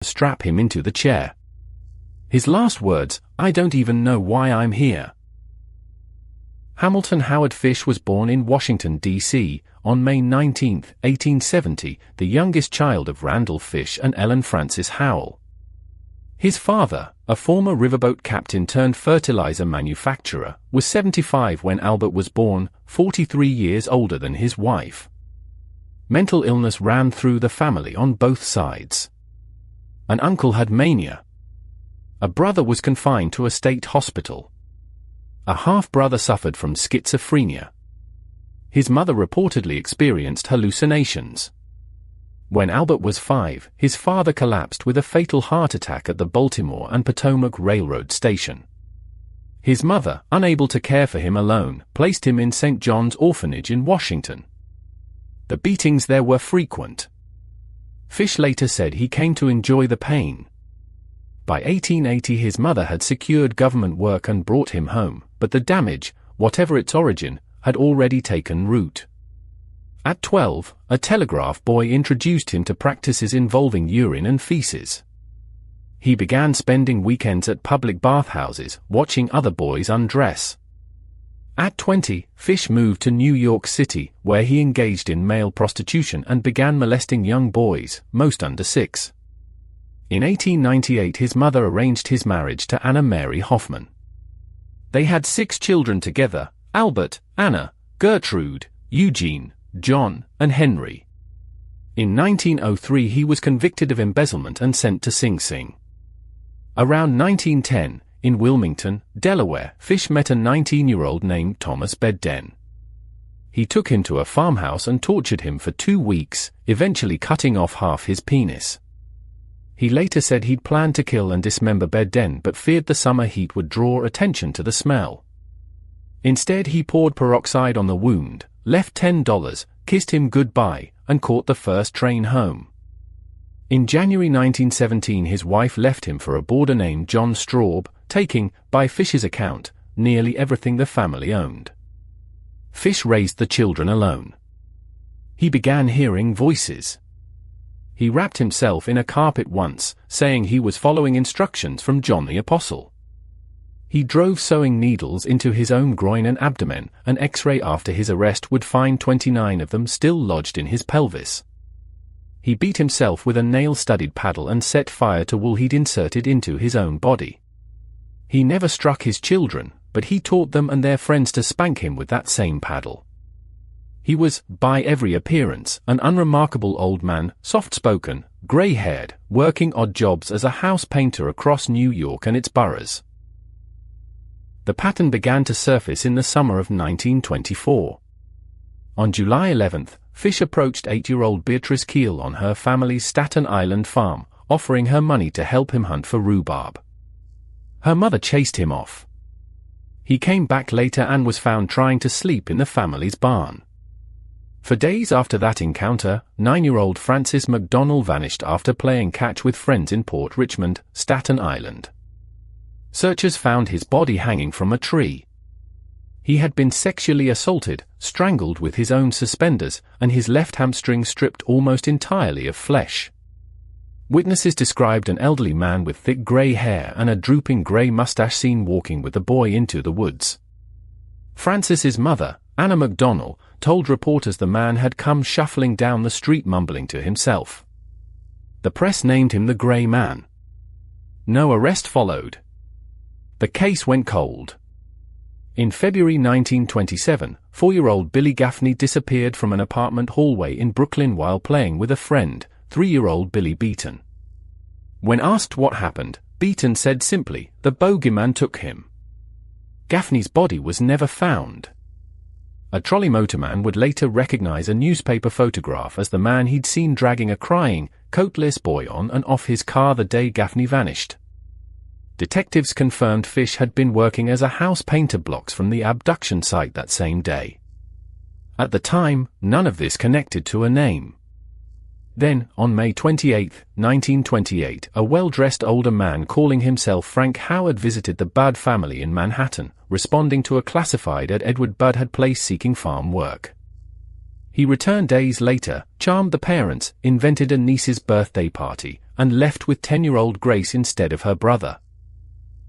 strap him into the chair. His last words, "I don't even know why I'm here." Hamilton Howard Fish was born in Washington, D.C., on May 19, 1870, the youngest child of Randall Fish and Ellen Frances Howell. His father, a former riverboat captain turned fertilizer manufacturer, was 75 when Albert was born, 43 years older than his wife. Mental illness ran through the family on both sides. An uncle had mania. A brother was confined to a state hospital. A half-brother suffered from schizophrenia. His mother reportedly experienced hallucinations. When Albert was 5, his father collapsed with a fatal heart attack at the Baltimore and Potomac Railroad station. His mother, unable to care for him alone, placed him in St. John's Orphanage in Washington. The beatings there were frequent. Fish later said he came to enjoy the pain. By 1880 his mother had secured government work and brought him home, but the damage, whatever its origin, had already taken root. At 12, a telegraph boy introduced him to practices involving urine and feces. He began spending weekends at public bathhouses, watching other boys undress. At 20, Fish moved to New York City, where he engaged in male prostitution and began molesting young boys, most under 6. In 1898 his mother arranged his marriage to Anna Mary Hoffman. They had 6 children together: Albert, Anna, Gertrude, Eugene, John, and Henry. In 1903 he was convicted of embezzlement and sent to Sing Sing. Around 1910, in Wilmington, Delaware, Fish met a 19-year-old named Thomas Bedden. He took him to a farmhouse and tortured him for 2 weeks, eventually cutting off half his penis. He later said he'd planned to kill and dismember Bedden but feared the summer heat would draw attention to the smell. Instead he poured peroxide on the wound, left $10, kissed him goodbye, and caught the first train home. In January 1917 his wife left him for a boarder named John Straub, taking, by Fish's account, nearly everything the family owned. Fish raised the children alone. He began hearing voices. He wrapped himself in a carpet once, saying he was following instructions from John the Apostle. He drove sewing needles into his own groin and abdomen. An X-ray after his arrest would find 29 of them still lodged in his pelvis. He beat himself with a nail-studded paddle and set fire to wool he'd inserted into his own body. He never struck his children, but he taught them and their friends to spank him with that same paddle. He was, by every appearance, an unremarkable old man, soft-spoken, gray-haired, working odd jobs as a house painter across New York and its boroughs. The pattern began to surface in the summer of 1924. On July 11, Fish approached 8-year-old Beatrice Keel on her family's Staten Island farm, offering her money to help him hunt for rhubarb. Her mother chased him off. He came back later and was found trying to sleep in the family's barn. For days after that encounter, 9-year-old Francis McDonnell vanished after playing catch with friends in Port Richmond, Staten Island. Searchers found his body hanging from a tree. He had been sexually assaulted, strangled with his own suspenders, and his left hamstring stripped almost entirely of flesh. Witnesses described an elderly man with thick gray hair and a drooping gray mustache seen walking with the boy into the woods. Francis's mother, Anna McDonnell, told reporters the man had come shuffling down the street mumbling to himself. The press named him the Gray Man. No arrest followed. The case went cold. In February 1927, 4-year-old Billy Gaffney disappeared from an apartment hallway in Brooklyn while playing with a friend, 3-year-old Billy Beaton. When asked what happened, Beaton said simply, "The bogeyman took him." Gaffney's body was never found. A trolley motorman would later recognize a newspaper photograph as the man he'd seen dragging a crying, coatless boy on and off his car the day Gaffney vanished. Detectives confirmed Fish had been working as a house painter blocks from the abduction site that same day. At the time, none of this connected to a name. Then, on May 28, 1928, a well-dressed older man calling himself Frank Howard visited the Budd family in Manhattan, responding to a classified ad Edward Budd had placed seeking farm work. He returned days later, charmed the parents, invented a niece's birthday party, and left with 10-year-old Grace instead of her brother.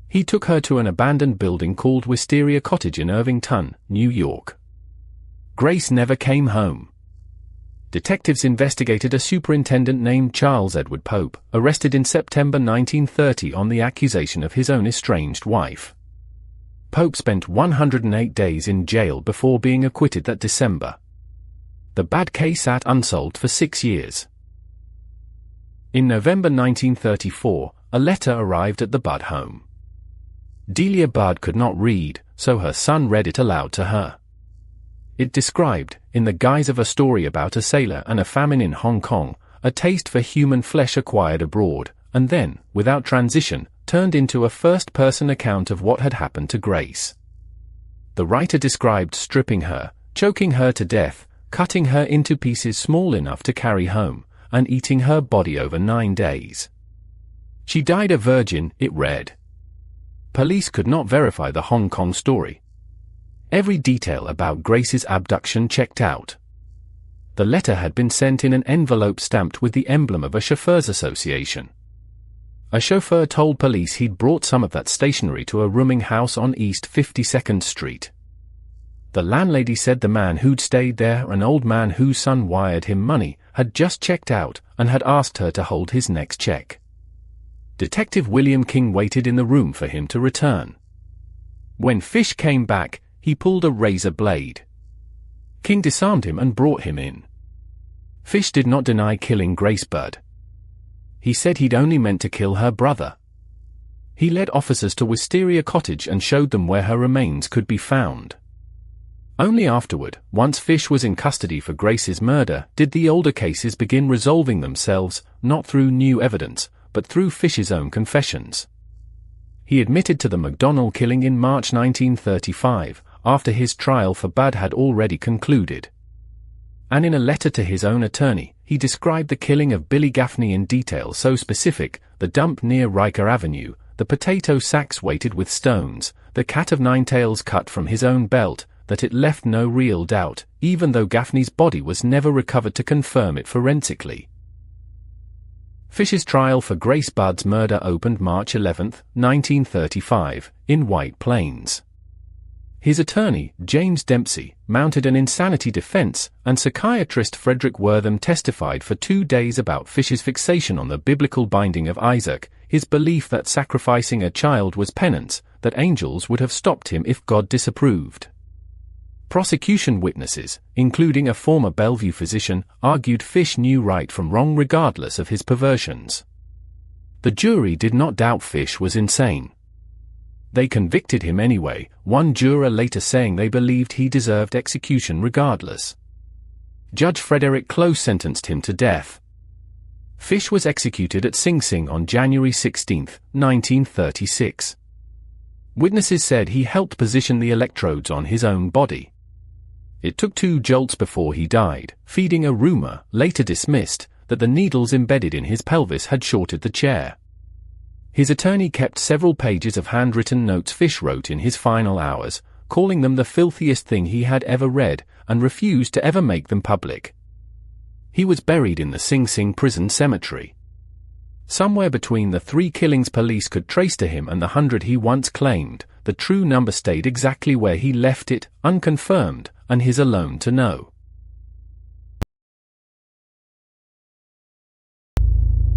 He took her to an abandoned building called Wisteria Cottage in Irvington, New York. Grace never came home. Detectives investigated a superintendent named Charles Edward Pope, arrested in September 1930 on the accusation of his own estranged wife. Pope spent 108 days in jail before being acquitted that December. The bad case sat unsolved for 6 years. In November 1934, a letter arrived at the Budd home. Delia Budd could not read, so her son read it aloud to her. It described, in the guise of a story about a sailor and a famine in Hong Kong, a taste for human flesh acquired abroad, and then, without transition, turned into a first-person account of what had happened to Grace. The writer described stripping her, choking her to death, cutting her into pieces small enough to carry home, and eating her body over 9 days. She died a virgin, it read. Police could not verify the Hong Kong story. Every detail about Grace's abduction checked out. The letter had been sent in an envelope stamped with the emblem of a chauffeurs' association. A chauffeur told police he'd brought some of that stationery to a rooming house on East 52nd Street. The landlady said the man who'd stayed there, an old man whose son wired him money, had just checked out and had asked her to hold his next check. Detective William King waited in the room for him to return. When Fish came back, he pulled a razor blade. King disarmed him and brought him in. Fish did not deny killing Grace Budd. He said he'd only meant to kill her brother. He led officers to Wisteria Cottage and showed them where her remains could be found. Only afterward, once Fish was in custody for Grace's murder, did the older cases begin resolving themselves, not through new evidence, but through Fish's own confessions. He admitted to the McDonnell killing in March 1935, after his trial for Budd had already concluded. And in a letter to his own attorney, he described the killing of Billy Gaffney in detail so specific: the dump near Riker Avenue, the potato sacks weighted with stones, the cat of nine tails cut from his own belt, that it left no real doubt, even though Gaffney's body was never recovered to confirm it forensically. Fish's trial for Grace Budd's murder opened March 11, 1935, in White Plains. His attorney, James Dempsey, mounted an insanity defense, and psychiatrist Frederick Wortham testified for 2 days about Fish's fixation on the biblical binding of Isaac, his belief that sacrificing a child was penance, that angels would have stopped him if God disapproved. Prosecution witnesses, including a former Bellevue physician, argued Fish knew right from wrong regardless of his perversions. The jury did not doubt Fish was insane. They convicted him anyway, one juror later saying they believed he deserved execution regardless. Judge Frederick Close sentenced him to death. Fish was executed at Sing Sing on January 16, 1936. Witnesses said he helped position the electrodes on his own body. It took 2 jolts before he died, feeding a rumor, later dismissed, that the needles embedded in his pelvis had shorted the chair. His attorney kept several pages of handwritten notes Fish wrote in his final hours, calling them the filthiest thing he had ever read, and refused to ever make them public. He was buried in the Sing Sing prison cemetery. Somewhere between the 3 killings police could trace to him and the 100 he once claimed, the true number stayed exactly where he left it, unconfirmed, and his alone to know.